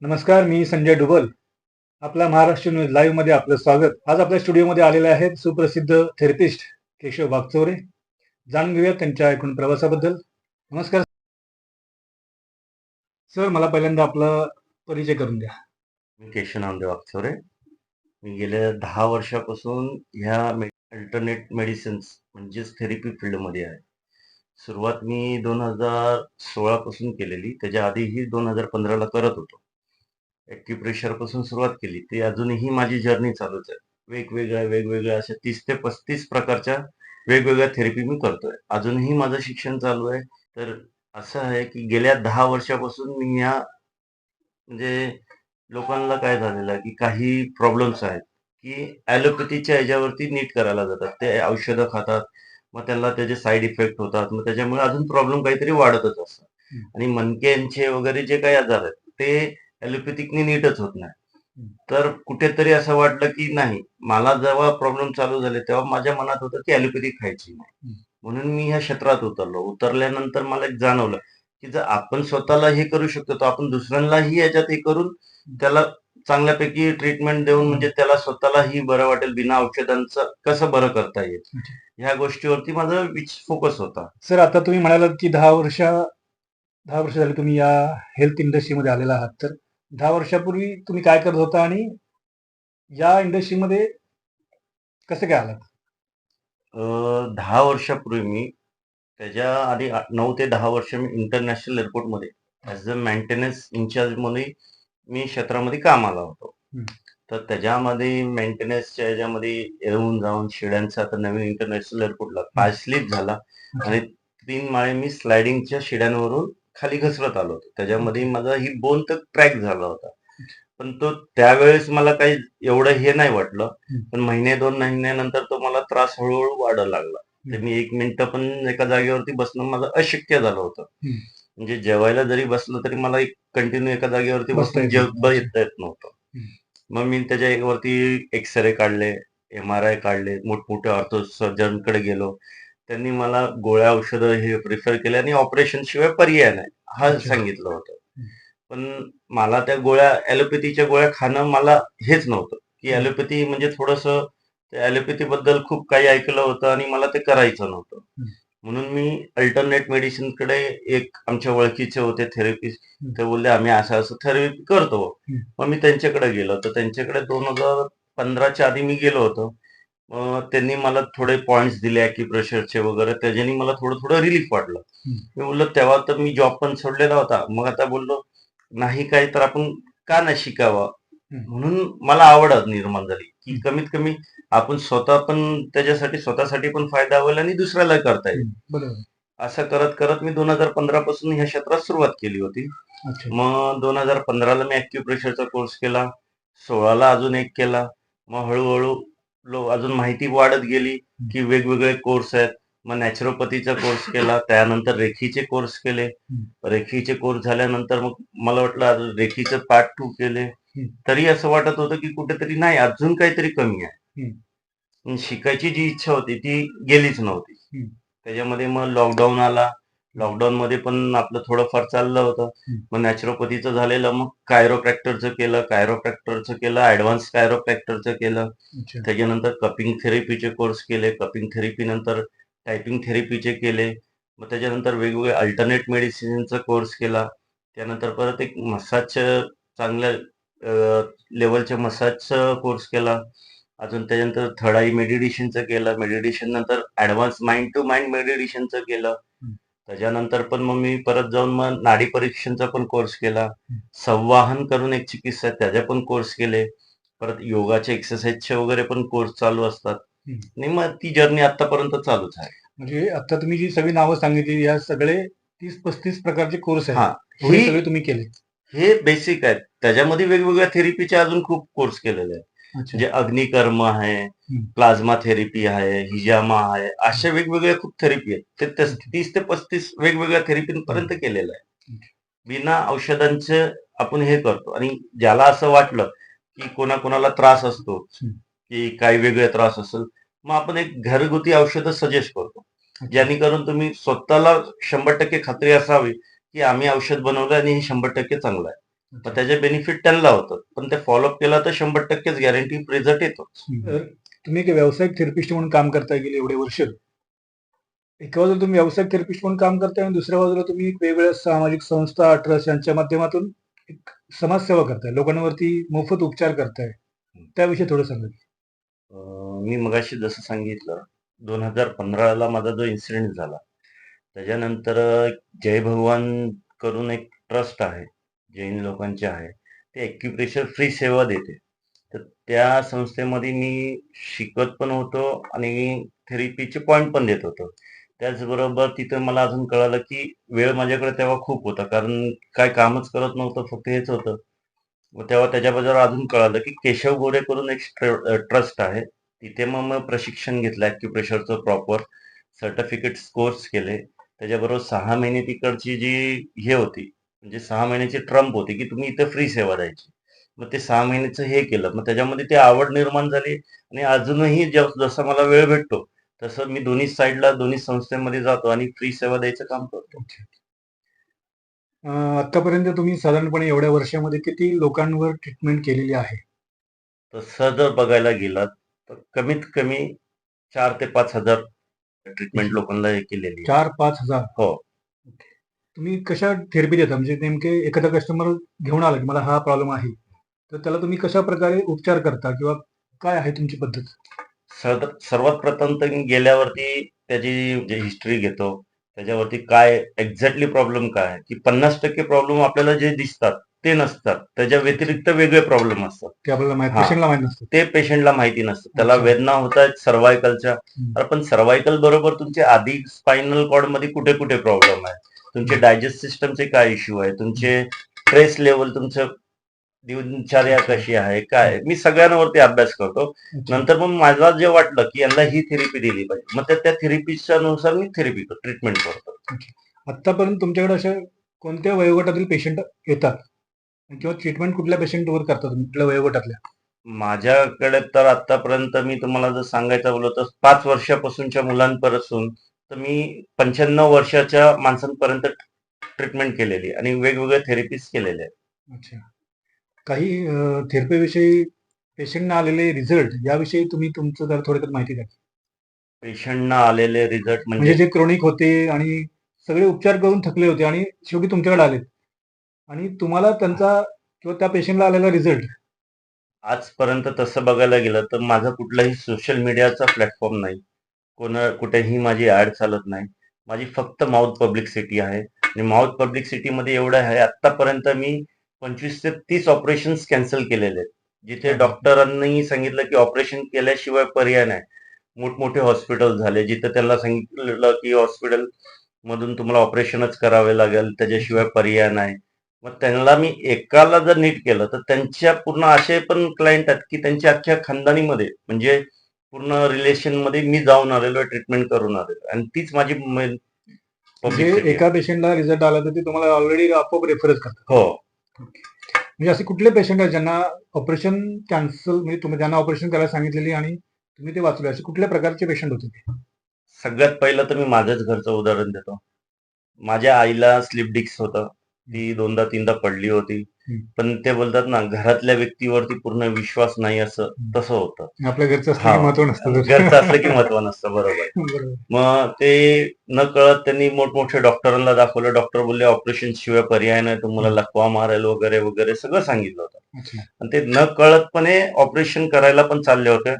नमस्कार, मी संजय डुबल. आपला महाराष्ट्र न्यूज लाईव्ह मध्ये आपलं स्वागत. आज आपल्या स्टुडिओमध्ये आलेले आहेत सुप्रसिद्ध थेरपिस्ट केशव वागचौरे. जाणून घेऊया त्यांच्या एकूण प्रवासाबद्दल. नमस्कार सर, मला पहिल्यांदा आपला परिचय करून द्या. मी केशव नामदेव वागचौरे. मी गेल्या 10 वर्षापासून ह्या अल्टरनेट मेडिसिन्स म्हणजेच थेरपी फील्डमध्ये आहे. सुरुवात मी 2016 पासून केलेली. त्याच्या आधीही 2015ला करत होतो. ॲक्युप्रेशर पासून सुरुवात केली. ती अजूनही माझी जर्नी चालूच आहे. वेगवेगळ्या अशा 30 ते 35 प्रकारच्या वेगवेगळ्या थेरपी मी करतोय. अजूनही माझं शिक्षण चालू आहे. तर असं आहे की गेल्या 10 वर्षापासून मी या म्हणजे लोकांना काय झालेलं आहे की काही प्रॉब्लेम्स आहेत की ॲलोपॅथीच्या ह्याच्यावरती नीट करायला जातात. ते औषधं खातात. मग त्यांना त्याचे साईड इफेक्ट होतात. मग त्याच्यामुळे अजून प्रॉब्लेम काहीतरी वाढतच असतात. आणि मणक्यांचे वगैरे जे काही आजार आहेत ते ॲलोपॅथिकनी नीटच होत नाही. तर कुठेतरी असं वाटलं की नाही, मला जेव्हा प्रॉब्लेम चालू झाले तेव्हा माझ्या मनात होतं की ॲलोपॅथी खायची नाही. म्हणून मी ह्या क्षेत्रात उतरलो. उतरल्यानंतर मला एक जाणवलं की जर आपण स्वतःला हे करू शकतो तर आपण दुसऱ्यांनाही याच्यात हे करून त्याला चांगल्यापैकी ट्रीटमेंट देऊन म्हणजे त्याला स्वतःलाही बरं वाटेल, बिना औषधांचं कसं बरं करता येईल, ह्या गोष्टीवरती माझा फोकस होता. सर, आता तुम्ही म्हणालात की 10 वर्ष झाली तुम्ही या हेल्थ इंडस्ट्रीमध्ये आलेला आहात. तर 10 वर्षापूर्वी तुम्ही काय करत होता आणि या इंडस्ट्रीमध्ये कसं काय आलात? 10 वर्षापूर्वी मी त्याच्या आधी 9 ते 10 वर्ष मी इंटरनॅशनल एअरपोर्टमध्ये ॲज अ मेंटेनन्स इंचार्ज म्हणून मी क्षेत्रामध्ये कामाला होतो. तर त्याच्यामध्ये मेंटेनन्सच्या ह्याच्यामध्ये येऊन जाऊन शिड्यांचा आता नवीन इंटरनॅशनल एअरपोर्टला पाय स्लिप झाला आणि 3 माळे मी स्लायडिंगच्या शिड्यांवरून खाली घसरत आलो होतो. त्याच्यामध्ये माझा ही बोन तर क्रॅक झाला होता. पण तो त्यावेळेस मला काही एवढं हे नाही वाटलं. पण महिने 2 महिन्यानंतर तो मला त्रास हळूहळू वाढायला लागला. तर मी 1 मिनिटं पण एका जागेवरती बसणं माझं अशक्य झालं होतं. म्हणजे जेवायला जरी बसलं तरी मला कंटिन्यू एका जागेवरती बसून येता येत नव्हतं. मग मी त्याच्यावरती एक्स-रे काढले, MRI काढले, मोठमोठ्या ऑर्थो सर्जनकडे गेलो. त्यांनी मला गोळ्या औषधं हे प्रिफर केले आणि ऑपरेशन शिवाय पर्याय नाही, हा सांगितलं होतं. पण मला त्या गोळ्या ॲलोपॅथीच्या गोळ्या खाणं मला हेच नव्हतं, की ॲलोपॅथी म्हणजे थोडंसं ॲलोपॅथी बद्दल खूप काही ऐकलं होतं आणि मला ते करायचं नव्हतं. म्हणून मी अल्टरनेट मेडिसिनकडे एक आमच्या ओळखीचे होते थेरपिस्ट. ते बोलले आम्ही असं थेरपी करतो. मग मी त्यांच्याकडे गेलो. तर त्यांच्याकडे 2015च्या आधी मी गेलो होतो. मग त्यांनी मला थोडे पॉइंट्स दिले ॲक्युप्रेशरचे वगैरे. त्याच्याने मला थोडं रिलीफ वाटलं. मी बोललो तेव्हा तर मी जॉब पण सोडलेला होता. मग आता बोललो नाही काही तर आपण का नाही शिकावं? म्हणून मला आवड निर्माण झाली, की कमीत कमी आपण स्वतः पण त्याच्यासाठी स्वतःसाठी पण फायदा होईल आणि दुसऱ्याला करता येईल. बरोबर. असं करत करत मी 2015 पासून ह्या क्षेत्रात सुरुवात केली होती. मग 2015ला मी ॲक्युप्रेशरचा कोर्स केला. 16ला अजून एक केला. मग हळूहळू अजून माहिती वाढत गेली, की वेगवेगळे कोर्स आहेत. मग नॅचरोपॅथीचा कोर्स केला. त्यानंतर रेखीचे कोर्स केले. रेखीचे कोर्स झाल्यानंतर मग मला वाटलं रेखीचं पार्ट 2 केले. तरी असं वाटत होतं, की कुठेतरी नाही अजून काहीतरी कमी आहे. पण शिकायची जी इच्छा होती ती गेलीच नव्हती. त्याच्यामध्ये मग लॉकडाऊन आला. लॉकडाऊनमध्ये पण आपलं थोडंफार चाललं होतं. मग नॅचरोपॅथीचं झालेलं, मग कायरोप्रॅक्टरचं केलं, ॲडव्हान्स कायरोप्रॅक्टरचं केलं. त्याच्यानंतर कपिंग थेरपीचे कोर्स केले. कपिंग थेरपी नंतर टायपिंग थेरपीचे केले. मग त्याच्यानंतर वेगवेगळे अल्टरनेट मेडिसिनचा कोर्स केला. त्यानंतर परत एक मसाजचं चांगल्या लेव्हलच्या मसाजचा कोर्स केला. अजून त्याच्यानंतर थर्ड आय मेडिटेशनचं केलं. मेडिटेशन नंतर ॲडव्हान्स माइंड टू माइंड मेडिटेशनचं केलं. त्याच्यानंतर पण मग मी परत जाऊन मग नाडी परीक्षणचा पण कोर्स केला. संवाहन करून एक चिकित्सा आहे त्याचे पण कोर्स केले. परत योगाचे एक्सरसाइजचे वगैरे पण कोर्स चालू असतात. आणि मग ती जर्नी आतापर्यंत चालूच आहे. म्हणजे आता तुम्ही जी सगळी नावं सांगितली, या सगळे 30-35 प्रकारचे कोर्स आहेत. हे सगळे तुम्ही केले. हे बेसिक आहेत. त्याच्यामध्ये वेगवेगळ्या थेरपीचे अजून खूप कोर्स केलेले आहेत. म्हणजे अग्निकर्म आहे, प्लाझ्मा थेरपी आहे, हिजामा आहे, अशा वेगवेगळ्या खूप थेरपी आहेत. ते 30 ते 35 वेगवेगळ्या थेरपीपर्यंत केलेलं आहे. बिना औषधांचे आपण हे करतो. आणि ज्याला असं वाटलं की कोणाकोणाला त्रास असतो, की काही वेगळे त्रास असेल, मग आपण एक घरगुती औषधं सजेस्ट करतो. जेणेकरून तुम्ही स्वतःला 100% खात्री असावी, की आम्ही औषध बनवलं आणि हे 100% चांगलं आहे. मग त्याचे बेनिफिट त्यांना होतं. पण ते फॉलोअप केला तर 100% गॅरंटी रिझल्ट येतोच. तर तुम्ही एक व्यावसायिक थेरपिस्ट म्हणून काम करताय गेले एवढे वर्ष. एका बाजूला तुम्ही व्यावसायिक थेरपिस्ट म्हणून काम करताय आणि दुसऱ्या बाजूला तुम्ही एक वेगवेगळ्या सामाजिक संस्था, ट्रस्ट यांच्या माध्यमातून एक समाजसेवा करताय. लोकांवरती मोफत उपचार करताय. त्याविषयी थोडं सांगा. मी मगाशी जसं सांगितलं 2015ला माझा जो इन्सिडेंट झाला त्याच्यानंतर जय भगवान करून एक ट्रस्ट आहे, जैन लोकांचे आहे. ते ॲक्युप्रेशर फ्री सेवा देते. तर त्या संस्थेमध्ये मी शिकत पण होतो आणि थेरपीचे पॉइंट पण देत होतो. त्याचबरोबर तिथं मला अजून कळालं की वेळ माझ्याकडे तेव्हा खूप होता, कारण काय कामच करत नव्हतं, फक्त हेच होतं. मग तेव्हा त्याच्याबद्दल अजून कळालं की केशव गोरे करून एक ट्रस्ट आहे. तिथे मग प्रशिक्षण घेतलं ॲक्युप्रेशरचं प्रॉपर सर्टिफिकेट्स कोर्स केले. त्याच्याबरोबर 6 महिने तिकडची जी हे होती, म्हणजे 6 महिन्याची ट्रम्प होती की तुम्ही इथं फ्री सेवा द्यायची. मग ते 6 महिन्याचं हे केलं. मग त्याच्यामध्ये ती आवड निर्माण झाली आणि अजूनही जसं मला वेळ भेटतो, तसं मी दोन्ही साईडला दोन्ही संस्थेमध्ये जातो आणि फ्री सेवा द्यायचं काम करतो. आतापर्यंत तुम्ही साधारणपणे एवढ्या वर्षामध्ये किती लोकांवर ट्रीटमेंट केलेली आहे? तसं जर बघायला गेलात तर कमीत कमी 4 ते 5,000 ट्रीटमेंट लोकांना हे केलेली आहे. 4,000-5,000. हो. तुम्ही कशा थेरपी देता? म्हणजे नेमके एखादा कस्टमर घेऊन आला की मला हा प्रॉब्लेम आहे, तर त्याला तुम्ही कशा प्रकारे उपचार करता किंवा काय आहे तुमची पद्धत? सर्वात प्रथम तर मी गेल्यावरती त्याची जे हिस्ट्री घेतो. त्याच्यावरती काय एक्झॅक्टली प्रॉब्लेम काय आहे, की 50% प्रॉब्लेम आपल्याला जे दिसतात ते नसतात. त्याच्या व्यतिरिक्त वेगळे प्रॉब्लेम असतात. ते आपल्याला हां. पेशंटला माहीत नसतं. ते पेशंटला माहिती नसतं. त्याला अच्छा. वेदना होतायत सर्व्हायकलच्या. हं. पण सर्व्हायकल बरोबर तुमचे आधी स्पायनल कॉर्डमध्ये कुठे-कुठे प्रॉब्लेम आहे. तुमचे डायजेस्ट सिस्टमचे काय इश्यू आहे. तुमचे स्ट्रेस लेव्हल, तुमचं दिनचर्या अच्छा. कशी आहे, काय आहे. मी सगळ्यांवरती अभ्यास करतो. अच्छा. नंतर मग मला जे वाटलं, की यांना ही थेरपी दिली पाहिजे. मग त्या थेरपीच्या नुसार मी ट्रीटमेंट करतो. आत्तापर्यंत तुमच्याकडे अशा कोणत्या वयोगटातील पेशंट येतात? किंवा ट्रीटमेंट कुठल्या पेशंटवर करता तुम्ही? कुठल्या वयोगटातल्या? माझ्याकडे तर आतापर्यंत मी तुम्हाला जर सांगायचं बोललो तर 5 वर्षापासूनच्या मुलांपासून तर मी 95 वर्षाच्या माणसांपर्यंत ट्रीटमेंट केलेली आणि वेगवेगळ्या थेरपीज केलेल्या आहेत. अच्छा. काही थेरपीविषयी पेशंटना आलेले रिझल्ट याविषयी तुम्ही तुमचं जरा थोडक्यात माहिती द्या. पेशंटना आलेले रिझल्ट म्हणजे म्हणजे जे क्रोनिक होते आणि सगळे उपचार करून थकले होते आणि शेवटी तुमच्याकडे आलेत आणि तुम्हाला त्यांचा किंवा त्या पेशंटला आलेला रिझल्ट. आजपर्यंत तसं बघायला गेलं तर माझा कुठलाही सोशल मीडियाचा प्लॅटफॉर्म नाही. कुठेही माझी ॲड चालत नाही. माझी फक्त माउथ पब्लिसिटी आहे आणि माउथ पब्लिसिटीमध्ये एवढं आहे, आत्तापर्यंत मी 25 ते 30 ऑपरेशन्स कॅन्सल केलेले आहेत. जिथे डॉक्टरांनी सांगितलं की ऑपरेशन केल्याशिवाय पर्याय नाही. मोठमोठे हॉस्पिटल झाले, जिथं त्यांना सांगितलं की हॉस्पिटल मधून तुम्हाला ऑपरेशनच करावे लागेल, त्याच्याशिवाय पर्याय नाही. मग त्यांना मी एकाला जर नीट केलं तर त्यांच्या पूर्ण असे पण क्लायंट आहेत की त्यांच्या अख्ख्या खानदानीमध्ये म्हणजे पूर्ण रिलेशनमध्ये मी जाऊन आलेलो आहे, ट्रीटमेंट करून आलेलो आणि तीच माझी म्हणजे पब्लिसिटी आहे. एका पेशंटला रिझल्ट आला तर ते तुम्हाला ऑलरेडी आपोआप रेफरच करतात. हो. म्हणजे असे कुठले पेशंट आहेत ज्यांना ऑपरेशन कॅन्सल, म्हणजे तुम्ही ज्यांना ऑपरेशन करायला सांगितलेली आणि तुम्ही ते वाचले, असे कुठल्या प्रकारचे पेशंट होते ते? सगळ्यात पहिलं तर मी माझ्याच घरचं उदाहरण देतो. माझ्या आईला स्लिप डिस्क होतं. ती 2दा-3दा पडली होती. पण ते बोलतात ना, घरातल्या व्यक्तीवरती पूर्ण विश्वास नाही असं, तसं होतं. आपल्या घरचं असलं की हां. महत्व नसतं. घरचं असलं की महत्व नसतं. बरोबर. बरोबर. मग ते नकळत त्यांनी मोठमोठ्या डॉक्टरांना दाखवलं. डॉक्टर बोलले ऑपरेशन शिवाय पर्याय नाही. तुम्हाला लकवा मारेल वगैरे, वगैरे सगळं सांगितलं होतं. अच्छा. आणि ते नकळतपणे ऑपरेशन करायला पण चालले होते.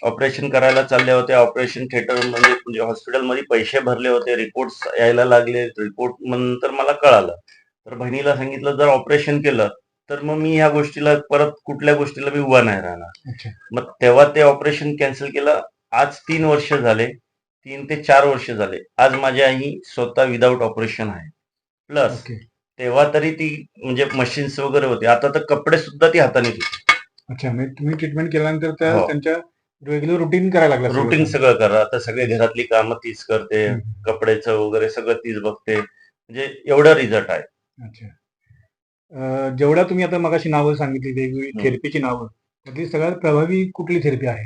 ऑपरेशन करायला चालले होते. ऑपरेशन थिएटरमध्ये म्हणजे हॉस्पिटलमध्ये पैसे भरले होते. रिपोर्ट्स यायला लागले. रिपोर्ट नंतर मला कळालं. तर बहिणीला सांगितलं जर ऑपरेशन केलं, तर मग मी ह्या गोष्टीला परत कुठल्या गोष्टीला मी उभा नाही राहणार. अच्छा. मग तेव्हा ते ऑपरेशन कॅन्सल केलं. आज 3 वर्ष झाले. 3 ते 4 वर्ष झाले. आज माझी आई स्वतः विदाऊट ऑपरेशन आहे. Plus okay. तेव्हा तरी ती म्हणजे मशीन्स वगैरे होते. आता तर कपडे सुद्धा ती हाताने धुते. अच्छा. म्हणजे तुम्ही ट्रीटमेंट केल्यानंतर त्या हो. त्यांच्या रेग्युलर रुटीन करायला लागला सगळं रुटीन काम. सगळं करा. आता सगळे घरातली कामं तीच करते. हं. कपड्याचं वगैरे सगळं तीच बघते. म्हणजे एवढा रिझल्ट आहे. अच्छा. जेवढ्या तुम्ही आता मगाशी नावं सांगितली वेगवेगळी हं. थेरपीची नावं, त्यातली सगळ्यात प्रभावी कुठली थेरपी आहे?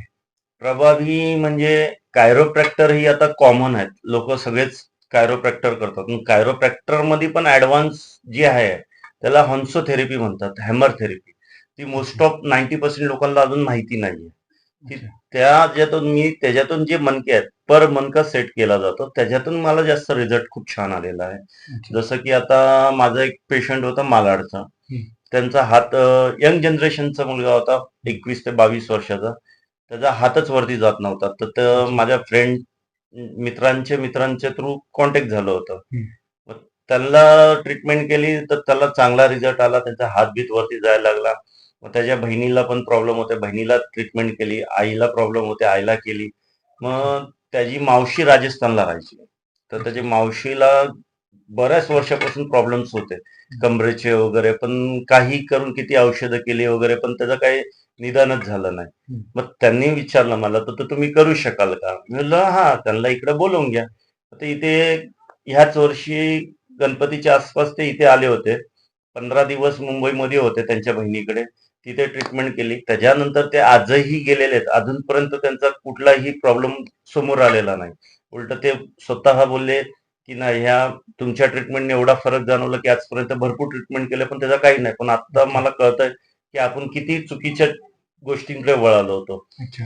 प्रभावी म्हणजे कायरोप्रॅक्टर ही आता कॉमन आहेत. लोकं सगळेच कायरोप्रॅक्टर करतात. कायरोप्रॅक्टरमध्ये पण ॲडव्हान्स जे आहे, त्याला हॉन्सोथेरपी म्हणतात, हॅमर थेरपी. ती मोस्ट ऑफ 90% लोकांना अजून माहिती नाहीये. की अच्छा. त्याच्यातून जे मणके आहेत, पर मणका सेट केला जातो. त्याच्यातून मला जास्त रिझल्ट खूप छान आलेला आहे. अच्छा. जसं की आता माझा एक पेशंट होता मालाडचा. हं. त्यांचा हात यंग जनरेशनचा मुलगा होता, 21 ते 22 वर्षाचा. त्याचा हातच वरती जात नव्हता. तर अच्छा. माझ्या मित्रांच्या थ्रू कॉन्टॅक्ट झालं होतं. हं. मग त्याला ट्रीटमेंट केली तर त्याला चांगला रिझल्ट आला. त्याचा हात-बीत वरती जायला लागला. मग त्याच्या बहिणीला पण प्रॉब्लेम होते. बहिणीला ट्रीटमेंट केली. आईला प्रॉब्लेम होते. आईला केली. अच्छा. मग त्याची मावशी राजस्थानला राहायची. तर त्याच्या अच्छा. मावशीला बऱ्याच वर्षापासून प्रॉब्लेम्स होते. कमरेचे वगैरे, पण काही करून किती औषधं केली वगैरे, पण त्याचं काही निदानच झालं नाही. हं. मग त्यांनी विचारलं मला, "तर तुम्ही करू शकाल का?" मी म्हटलं, "हां." त्यांना इकडे बोलावून घ्या. तर इथे ह्याच वर्षी गणपतीच्या आसपास ते इथे आले होते. 15 दिवस मुंबईमध्ये होते त्यांच्या बहिणीकडे. तिथे ट्रीटमेंट केली. त्याच्यानंतर ते आजही गेलेले आहेत. अजूनपर्यंत त्यांचा कुठलाही प्रॉब्लेम समोर आलेला नाही. उलटं ते स्वतः बोलले, की नाही ह्या तुमच्या ट्रीटमेंटने एवढा फरक जाणवला, की आजपर्यंत भरपूर ट्रीटमेंट केलं, पण त्याचा काही नाही. पण आता अच्छा. मला कळतंय, की आपण किती चुकीच्या गोष्टींकडे वळालो होतो. अच्छा.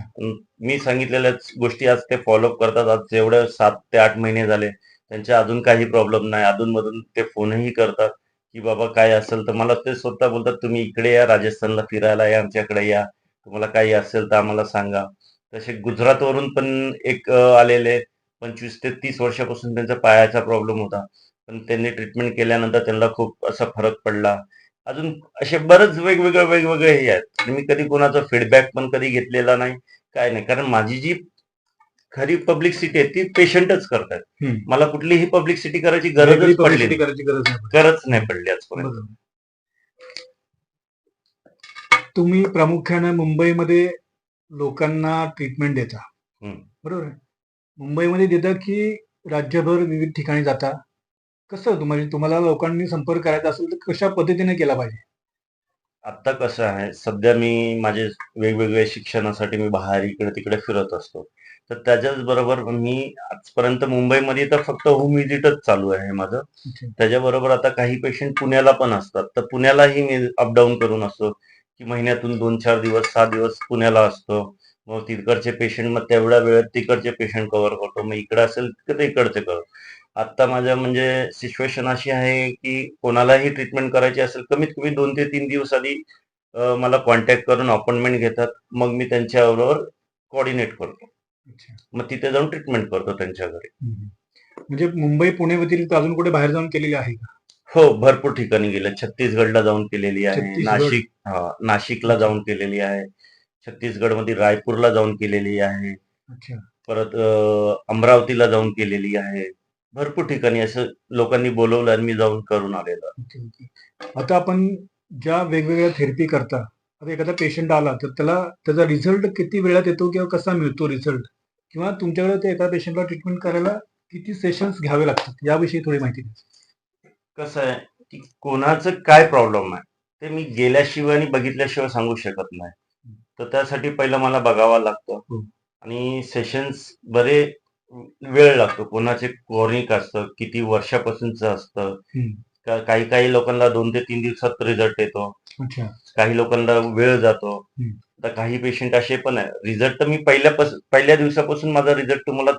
मी सांगितलेल्याच गोष्टी आज ते फॉलोअप करतात. आज जेवढे 7 ते 8 महिने झाले, त्यांचे अजून काही प्रॉब्लेम नाही. अधूनमधून ते फोनही करतात, की बाबा काय असेल तर मला ते स्वतः बोलतात, "तुम्ही इकडे या, राजस्थानला फिरायला या, आमच्याकडे या. तुम्हाला काही असेल तर आम्हाला सांगा." तसे गुजरातवरून पण एक आलेले 25 ते 30 वर्षापासून त्यांचा पायाचा प्रॉब्लेम होता. पण त्यांनी ट्रीटमेंट केल्यानंतर त्यांना खूप असा फरक पडला. अजून असे बरेच वेगवेगळे हे आहेत. आणि मी कधी कोणाचा फीडबॅक पण कधी घेतलेला नाही, काय नाही. कारण माझी जी खरी पब्लिसिटी आहे ती पेशंटच करतायत. हं. मला कुठलीही पब्लिसिटी करायची वेगळी गरजच पडली पब्लिसिटी नाही. करायची गरज नाही पडत. गरज नाही हं. पडली आजपर्यंत. बरोबर. तुम्ही प्रामुख्याने मुंबईमध्ये लोकांना ट्रीटमेंट देता, हं. बरोबर आहे? मुंबईमध्ये देता की राज्यभर विविध ठिकाणी जाता? कसं तुम्हाला लोकांनी संपर्क करायचा असेल तर कशा पद्धतीने केला पाहिजे? आता कसं आहे, सध्या मी माझे वेगवेगळे शिक्षणासाठी मी बाहेर इकडे-तिकडे फिरत असतो. तर त्याच्याच बरोबर मी आजपर्यंत मुंबईमध्ये तर फक्त होम व्हिजिटच चालू आहे माझं. अच्छा. त्याच्याबरोबर आता काही पेशंट पुण्याला पण असतात. तर पुण्यालाही मी अपडाऊन करून असतो, की महिन्यातून 2-4 दिवस, 6 दिवस पुण्याला असतो. मग तिकडचे पेशंट मग तेवढ्या वेळात तिकडचे पेशंट कव्हर करतो. मग इकडे असेल तर ते इकडचे करतो. आता माझ्या म्हणजे सिच्युएशन अशी आहे, की कोणालाही ट्रीटमेंट करायची असेल, कमीत कमी 2 ते 3 दिवस आधी मला कॉन्टॅक्ट करून अपॉइंटमेंट घेतात. मग मी त्यांच्याबरोबर कोऑर्डिनेट करतो. अच्छा. मग तिथे जाऊन ट्रीटमेंट करतो त्यांच्या घरी. हं, हं. म्हणजे मुंबई, पुणे व्यतिरिक्त अजून कुठे बाहेर जाऊन केलेली आहे का? हो, भरपूर ठिकाणी गेले. छत्तीसगडला जाऊन केलेली आहे. छत्तीसगड. नाशिकला अच्छा. जाऊन केलेली आहे. छत्तीसगडमध्ये रायपूरला जाऊन केलेली आहे. अच्छा. परत अमरावतीला जाऊन केलेली आहे. भरपूर ठिकाणी असं लोकांनी बोलावलं आणि मी जाऊन करून आलेलो आहे. Okay, okay. आता आपण ज्या वेगवेगळ्या थेरपी करता, आता एखादा पेशंट आला तर त्याचा रिझल्ट किती वेळात येतो किंवा कसा मिळतो रिझल्ट? किंवा तुमच्याकडे ते एका पेशंटला ट्रीटमेंट करायला किती सेशन्स घ्यावे लागतात? याविषयी थोडी माहिती द्या. कसं आहे, की कोणाचं काय प्रॉब्लेम आहे, ते मी गेल्याशिवाय आणि बघितल्याशिवाय सांगू शकत नाही. तर त्यासाठी पहिलं मला बघावं लागतं हो. आणि सेशन्स बरे वेळ लागतो. कोणाचे क्रॉनिक असतं, किती वर्षापासूनचं असतं. हं. काही काही लोकांना 2 ते 3 दिवसात रिझल्ट येतो. अच्छा. काही लोकांना वेळ जातो. हं. आता काही पेशंट असे पण आहे, रिझल्ट तर मी पहिल्या दिवसापासून माझा रिझल्ट तुम्हाला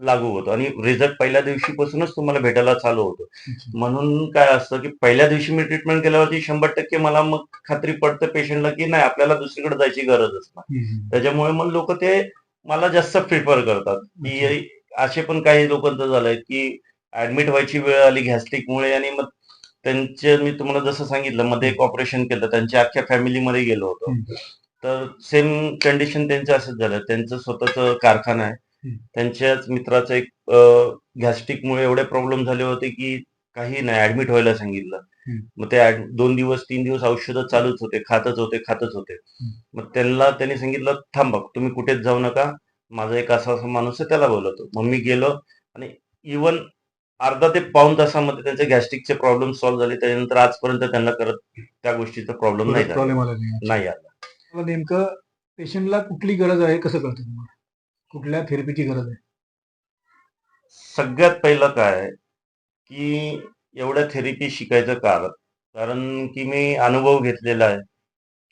लागू होतो आणि रिझल्ट पहिल्या दिवशीपासूनच तुम्हाला भेटायला चालू होतो. अच्छा. म्हणून काय असतं, की पहिल्या दिवशी मी ट्रीटमेंट केल्यावरती 100% मला मग खात्री पडते पेशंटला, की नाही आपल्याला दुसरीकडे जायची गरजच नाही. हं, हं. त्याच्यामुळे मग लोकं ते मला जास्त प्रिफर करतात, अच्छा. की असे पण काही लोकांचं झालंय, की ॲडमिट व्हायची वेळ आली गॅस्ट्रिकमुळे आणि मग मी तुम्हाला जसं सांगितलं मध्ये हं. एक ऑपरेशन केलं. त्यांच्या अख्ख्या फॅमिलीमध्ये गेलो होतो. हं. तर सेम कंडिशन त्यांचं असंच झालं. त्यांचं स्वतःचं कारखाना आहे. हं. त्यांच्याच मित्राचं एक गॅस्ट्रिकमुळे एवढे प्रॉब्लेम झाले होते, की काही नाही ॲडमिट व्हायला सांगितलं. हं. मग ते 2 दिवस, 3 दिवस औषधं चालूच होते. खातच होते. हं. मग त्यांनी सांगितलं, "थांबा, तुम्ही कुठेच जाऊ नका. माझा एक असा-असा माणूस आहे त्याला बोलवतो." मग मी गेलो आणि इव्हन अर्धा ते पाऊण तासामध्ये त्यांचे गॅस्ट्रिकचे प्रॉब्लेम सॉल्व्ह झाले. त्याच्यानंतर आजपर्यंत त्यांना करत त्या गोष्टीचा प्रॉब्लेम नाही परत झालेला. प्रॉब्लेम आला नाही. अच्छा. नाही आला. तुम्हाला नेमकं पेशंटला कुठली गरज आहे कसं कळतं तुम्हाला? कुठल्या थेरपीची गरज आहे? सगळ्यात पहिलं काय आहे, की एवढ्या थेरपी शिकायचं कारण कारण की मी अनुभव घेतलेला आहे,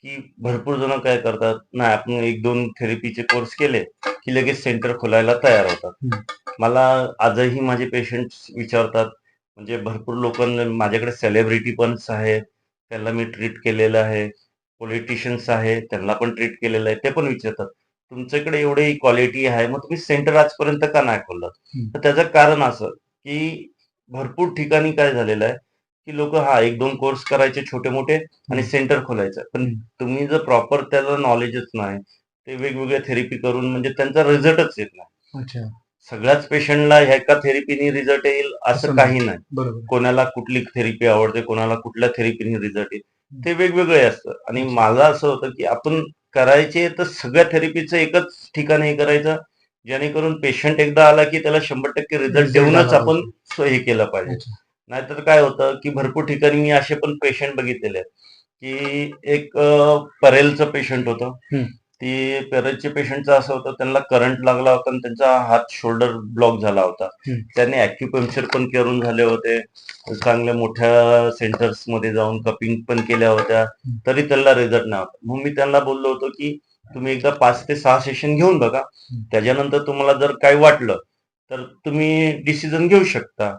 की भरपूर जण काय करतात, नाही आपण 1-2 थेरपीचे कोर्स केले, की लगेच सेंटर खोलायला तयार होतात. हं. मला आजही माझे पेशंट्स विचारतात, म्हणजे भरपूर लोकांना माझ्याकडे सेलिब्रिटी पण आहेत, त्यांना मी ट्रीट केलेलं आहे. पॉलिटिशियन्स आहेत, त्यांना पण ट्रीट केलेलं आहे. ते पण विचारतात, तुमच्याकडे एवढी क्वालिटी आहे, मग तुम्ही सेंटर आजपर्यंत का नाही खोललं? हं. तर त्याचं कारण असं, की भरपूर ठिकाणी काय झालेलं आहे, की लोकं 1-2 कोर्स करायचे छोटे-मोठे आणि हं. सेंटर खोलायचं. पण हं. तुम्ही जर प्रॉपर त्याला नॉलेजच नाही, ते वेगवेगळ्या थेरपी करून म्हणजे त्यांचा रिझल्टच येत नाही. अच्छा. सगळ्याच पेशंटला एका थेरपीने रिझल्ट येईल असं असं नाही. काही नाही. बरोबर. कोणाला कुठली थेरपी आवडते, कोणाला कुठल्या थेरपीने रिझल्ट येईल. हं. ते वेगवेगळे असतं आणि अच्छा. मला असं होतं, की आपण करायचे तर सगळ्या थेरपीचं एकच ठिकाणी हे करायचं, जेणेकरून पेशंट एकदा आला, की त्याला 100% रिझल्ट रिझल्ट देऊनच आला आपण पाहिजे. हे केलं पाहिजे. अच्छा. नाहीतर काय होतं, की भरपूर ठिकाणी मी असे पण पेशंट बघितलेले आहेत, की एक परेलचं पेशंट होतं. हं. ते पॅरेलच्या पेशंटचं असं होतं, त्यांना करंट लागला होता आणि त्यांचा हात शोल्डर ब्लॉक झाला होता. हं. त्यांनी ॲक्युपंक्चर पण करून झाले होते. चांगल्या मोठ्या सेंटर्समध्ये जाऊन कपिंग पण केल्या होत्या. हं. तरी त्यांना रिझल्ट नाही होता. मग मी त्यांना बोललो होतो, की तुम्ही एकदा 5 ते 6 सेशन घेऊन बघा. हं. त्याच्यानंतर तुम्हाला जर काही वाटलं, तर तुम्ही डिसिजन घेऊ शकता.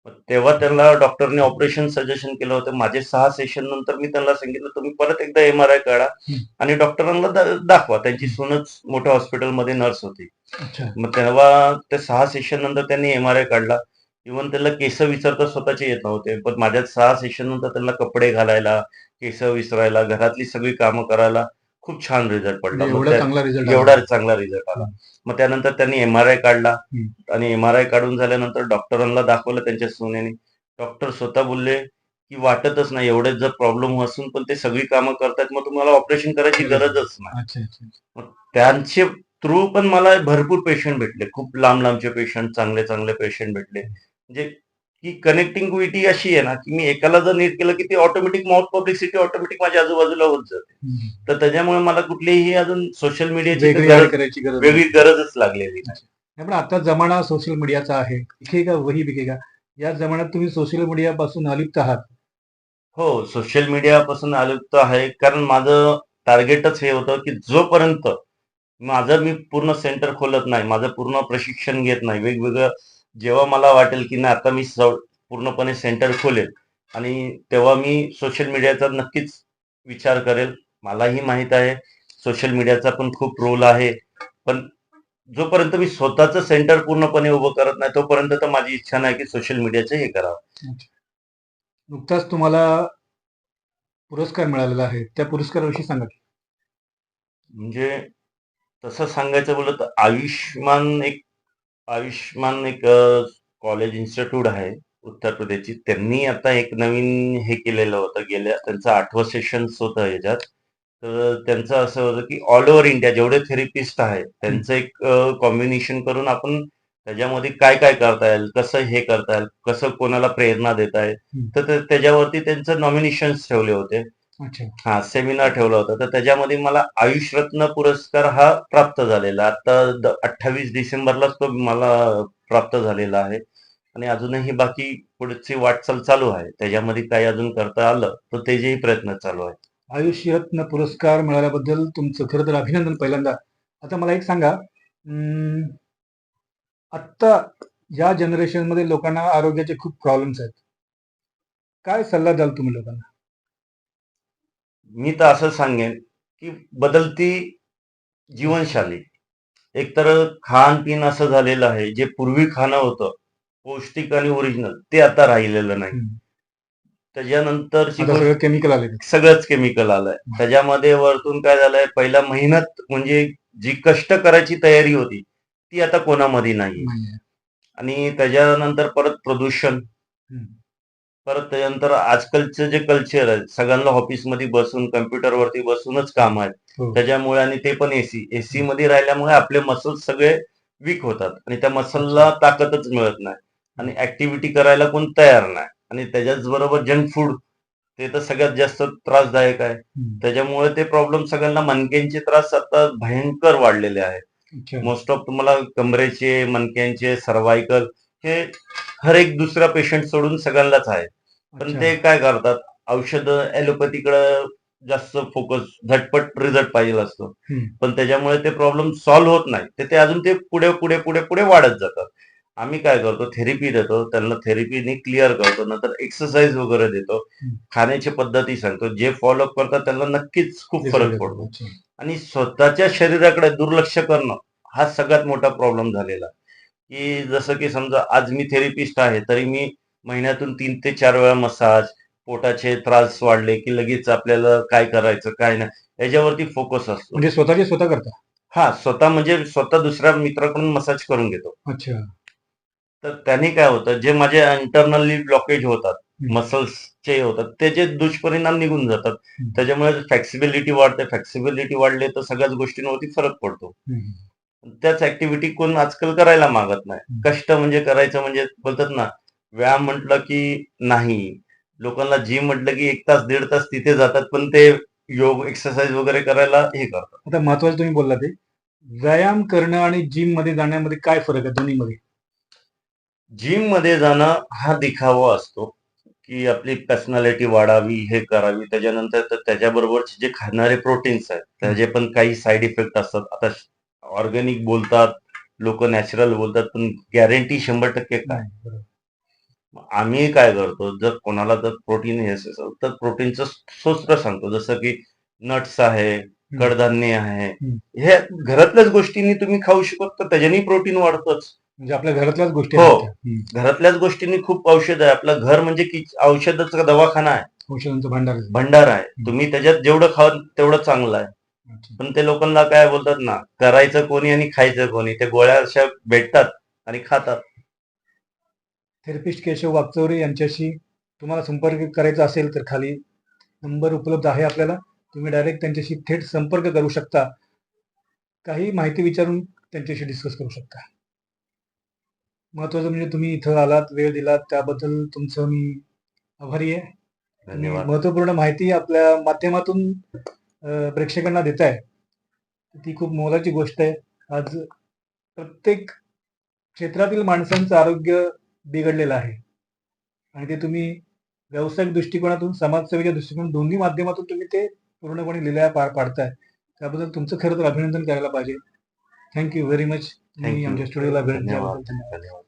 मग तेव्हा त्यांना डॉक्टरने ऑपरेशन सजेशन केलं होतं. माझे 6 सेशन नंतर मी त्यांना सांगितलं, तुम्ही परत एकदा एम-आर-आय काढा हं. आणि डॉक्टरांना दाखवा. त्यांची हं. सूनच मोठ्या हॉस्पिटलमध्ये नर्स होती. अच्छा. मग तेव्हा त्या 6 सेशन नंतर त्यांनी एम-आर-आय काढला. इव्हन त्याला केस विचारता स्वतःचे येत नव्हते. पण माझ्या 6 सेशन नंतर त्यांना कपडे घालायला, केस विचरायला, घरातली सगळी कामं करायला खूप छान रिझल्ट पडला. म्हणजे मग एवढा चांगला रिझल्ट आला. एवढा चांगला रिझल्ट आला. हं. मग त्यानंतर त्यांनी एम-आर-आय काढला हं. आणि एम-आर-आय काढून झाल्यानंतर डॉक्टरांना दाखवलं त्यांच्या सुनेनी. डॉक्टर स्वतः बोलले, की वाटतच नाही एवढेच जर प्रॉब्लेम असून पण ते सगळी कामं करतायत, मग तुम्हाला ऑपरेशन करायची गरजच नाही. अच्छा, अच्छा. मग त्यांचे थ्रू पण मला भरपूर पेशंट भेटले. खूप लांब-लांबचे पेशंट, चांगले-चांगले पेशंट भेटले. म्हणजे ही कनेक्टिव्हिटी अशी आहे ना, की मी एकाला जर नीट केलं, की ती ऑटोमॅटिक माउथ पब्लिसिटी ऑटोमॅटिक माझ्या आजूबाजूला होत जाते. हं. तर त्याच्यामुळे मला कुठलीही अजून सोशल मीडियाची तर वेगळी ॲड करायची गरज नाही. वेगळी गरजच लागलेली नाही. अच्छा. नाही पण आता जमाना सोशल मीडियाचा आहे. दिखेगा वही बिकेगा. या जमान्यात तुम्ही सोशल मीडियापासून अलिप्त आहात. हो, सोशल मीडियापासून आयुक्त आहे. कारण माझं टार्गेटच हे होतं, की जोपर्यंत मी पूर्ण सेंटर खोलत नाही, माझं पूर्ण प्रशिक्षण घेत नाही, वेगवेगळं जेव्हा मला वाटेल, की नाही आता मी पूर्णपणे सेंटर खोलेल आणि तेव्हा मी सोशल मीडियाचा नक्कीच विचार करेल. मलाही माहीत आहे, सोशल मीडियाचा पण खूप रोल आहे. पण जोपर्यंत मी स्वतःचं सेंटर पूर्णपणे उभं करत नाही, तोपर्यंत तर माझी इच्छा नाही, की सोशल मीडियाचं हे करावं. अच्छा. नुकताच तुम्हाला पुरस्कार मिळालेला आहे. त्या पुरस्काराविषयी सांगा की? म्हणजे तसं सांगायचं बोललं तर आयुष्मान एक कॉलेज इन्स्टिट्यूट आहे उत्तर प्रदेशची. त्यांनी आता एक नवीन हे केलेलं होतं त्यांचं 8वं सेशन्स होतं ह्याच्यात. तर त्यांचं असं होतं की ऑल ओव्हर इंडिया जेवढे थेरपिस्ट आहेत हं. त्यांचं एक कॉम्बिनेशन करून आपण त्याच्यामध्ये काय-काय करता येईल, कसं हे करता येईल, कसं कोणाला प्रेरणा देता येईल. हं. तर त्याच्यावरती त्यांचं नॉमिनेशन्स ठेवले होते. अच्छा. सेमिनार ठेवला होता. तर त्याच्यामध्ये मला आयुष रत्न पुरस्कार हा प्राप्त झालेला. आता 28 डिसेंबरलाच तो मला प्राप्त झालेला आहे आणि अजूनही बाकी पुढची वाटचाल चालू आहे. त्याच्यामध्ये काही अजून करता आलं, तर त्याचेही प्रयत्न चालू आहेत. आयुष्य रत्न पुरस्कार मिळाल्याबद्दल तुमचं खरं तर अभिनंदन पहिल्यांदा. आता मला एक सांगा, आत्ता या जनरेशनमध्ये लोकांना आरोग्याचे खूप प्रॉब्लेम्स आहेत. काय सल्ला द्याल तुम्ही लोकांना? मी तर असं सांगेन, की बदलती जीवनशैली. एकतर खाणं-पिणं असं झालेलं आहे, जे पूर्वी खाणं होतं, पौष्टिक आणि ओरिजिनल ते आता राहिलेलं नाही. हं. त्याच्यानंतरची आता गोष्ट सगळं केमिकल आलेलं. सगळंच केमिकल आलंय. हं. त्याच्यामध्ये वरतून काय झालंय, पहिला मेहनत म्हणजे जी कष्ट करायची तयारी होती, ती आता कोणामध्ये नाहीये. नाहीये. आणि त्याच्यानंतर परत प्रदूषण, हं. परत त्याच्यानंतर आजकालचं जे कल्चर आहे, सगळ्यांना ऑफिसमध्ये बसून, कॉम्प्युटरवरती बसूनच काम आहेत. हो. त्याच्यामुळे आणि ते पण एसी. हं. एसीमध्ये राहिल्यामुळे आपले मसल्स सगळे वीक होतात आणि त्या अच्छा. मसलला ताकदच मिळत नाही आणि हं. ॲक्टिव्हिटी करायला कोण तयार नाही आणि त्याच्याच बरोबर जंक फूड ते तर सगळ्यात जास्त त्रासदायक आहे. हं. त्याच्यामुळे ते प्रॉब्लेम सगळ्यांना मणक्यांचे त्रास आता भयंकर वाढलेले आहेत. अच्छा. मोस्ट ऑफ तुम्हाला कमरेचे, मणक्यांचे, सर्व्हायकल हे हर एक दुसरा पेशंट सोडून सगळ्यांनाच आहे. पण अच्छा. ते काय करतात, औषधं ॲलोपॅथीकडे जास्त फोकस, झटपट रिझल्ट पाहिजे असतो. पण त्याच्यामुळे ते प्रॉब्लेम सॉल्व्ह होत नाही. ते अजून ते पुढे, पुढे, पुढे, पुढे वाढत जातात. आम्ही काय करतो, थेरपी देतो. त्यांना थेरपीने क्लिअर करतो. नंतर एक्सरसाइज वगैरे देतो. खाण्याची पद्धती सांगतो. जे फॉलोअप करतात त्यांना नक्कीच खूप फरक पडतो. आणि स्वतःच्या शरीराकडे दुर्लक्ष करणं हा सगळ्यात मोठा प्रॉब्लेम झालेला. की जसं की समजा आज मी थेरपिस्ट आहे, तरी मी महिन्यातून 3 ते 4 वेळा मसाज, पोटाचे त्रास वाढले की लगेच आपल्याला काय करायचं, काय नाही याच्यावरती फोकस असतो. म्हणजे स्वतःचे स्वतः करता? हां, स्वतः म्हणजे स्वतः दुसऱ्या मित्राकडून मसाज करून घेतो. अच्छा. तर त्याने काय होतं, जे माझे इंटरनली ब्लॉकेज होतात, मसल्सचे होतात, त्याचे दुष्परिणाम निघून जातात. त्याच्यामुळे फ्लेक्सिबिलिटी वाढते. फ्लेक्सिबिलिटी वाढली तर सगळ्याच गोष्टींवरती फरक पडतो. त्याच ऍक्टिव्हिटी कोण आजकाल करायला मागत नाही. कष्ट म्हणजे करायचं म्हणजे बोलतात ना, व्यायाम म्हटलं की नाही. लोकांना जिम म्हटलं की 1 तास 1.5 तास तिथे जातात, पण ते योग एक्सरसाइज वगैरे करायला हे करतात. आता महत्वाचं तुम्ही बोलला ते व्यायाम करणं आणि जिम मध्ये जाण्यामध्ये काय फरक आहे दोन्हीमध्ये? जिम मध्ये जाणं हा दिखावा असतो, की आपली पर्सनॅलिटी वाढावी, हे करावी. त्याच्यानंतर तर त्याच्याबरोबरचे जे खाणारे प्रोटीन्स आहेत, त्याचे पण काही साईड इफेक्ट असतात. आता ऑर्गॅनिक बोलतात, लोक नॅचरल बोलतात, पण गॅरंटी 100% काय? आम्ही काय करतो, जर कोणाला जर प्रोटीन हे असेल तर प्रोटीनचं स्रोत सांगतो. जसं की नट्स आहे, कडधान्य आहे. हे घरातल्याच गोष्टींनी तुम्ही खाऊ शकता, तर त्याच्याने प्रोटीन वाढतंच. म्हणजे आपल्या घरातल्याच गोष्टी हो, आहेत. घरातल्याच गोष्टींनी खूप औषध आहे. आपलं घर म्हणजे की औषधाचा दवाखाना आहे, औषधांचं भांडार. भंडार आहे. तुम्ही त्याच्यात जेवढं खाल तेवढं चांगलं आहे. पण ते लोकांना काय बोलतात ना, करायचं कोणी आणि खायचं कोणी. ते गोळ्या अशा भेटतात आणि खातात. थेरपिस्ट केशव वागचौरे यांच्याशी तुम्हाला संपर्क करायचा असेल तर खाली नंबर उपलब्ध आहे आपल्याला. तुम्ही डायरेक्ट त्यांच्याशी थेट संपर्क करू शकता. काही माहिती विचारून त्यांच्याशी डिस्कस करू शकता. महत्वाचं म्हणजे तुम्ही इथं आलात, वेळ दिलात, त्याबद्दल तुमचं मी आभारी आहे. तुम्ही धन्यवाद. महत्वपूर्ण माहिती आपल्या माध्यमातून प्रेक्षकांना देताय. ती खूप मोलाची गोष्ट आहे. आज प्रत्येक क्षेत्रातील माणसांचं आरोग्य बिघडलेलं आहे आणि ते तुम्ही व्यावसायिक दृष्टिकोनातून, समाजसेवेच्या दृष्टिकोनातून दोन्ही माध्यमातून तुम्ही ते पूर्णपणे लिलाया पार पाडताय. त्याबद्दल तुमचं खरं तर अभिनंदन करायला पाहिजे. Thank you very much. तुम्ही आमच्या स्टुडिओला भेट दिल्याबद्दल धन्यवाद.